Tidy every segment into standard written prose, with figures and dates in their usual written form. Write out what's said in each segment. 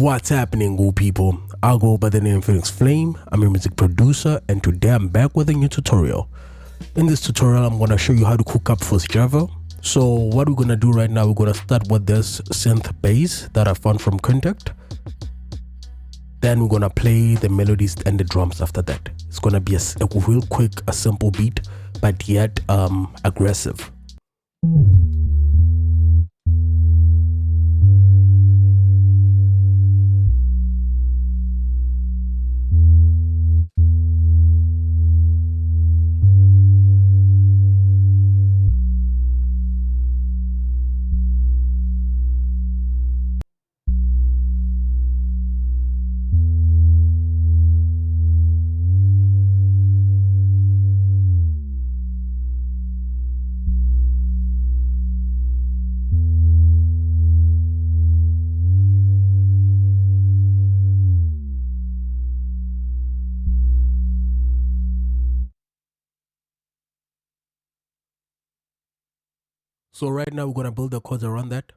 What's happening, good people? I go by the name Phoenix Flame. I'm a music producer, and today I'm back with a new tutorial. In this tutorial, I'm gonna show you how to cook up for Sjava. So what we're gonna do right now, we're gonna start with this synth bass that I found from Contact. Then we're gonna play the melodies and the drums after that. It's gonna be a real quick, a simple beat, but yet aggressive. So right now we're gonna build the chords around that.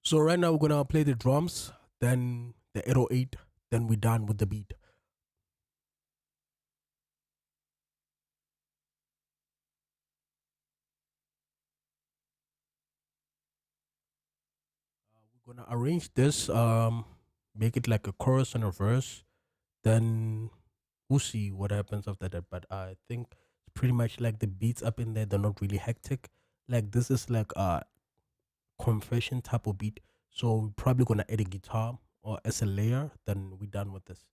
So right now we're gonna play the drums, then the 808, then we're done with the beat. We're gonna arrange this, make it like a chorus and a verse. Then we'll see what happens after that. But I think it's pretty much like the beats up in there, they're not really hectic. Like this is like a confession type of beat. So we're probably gonna add a guitar or as a layer, then we're done with this.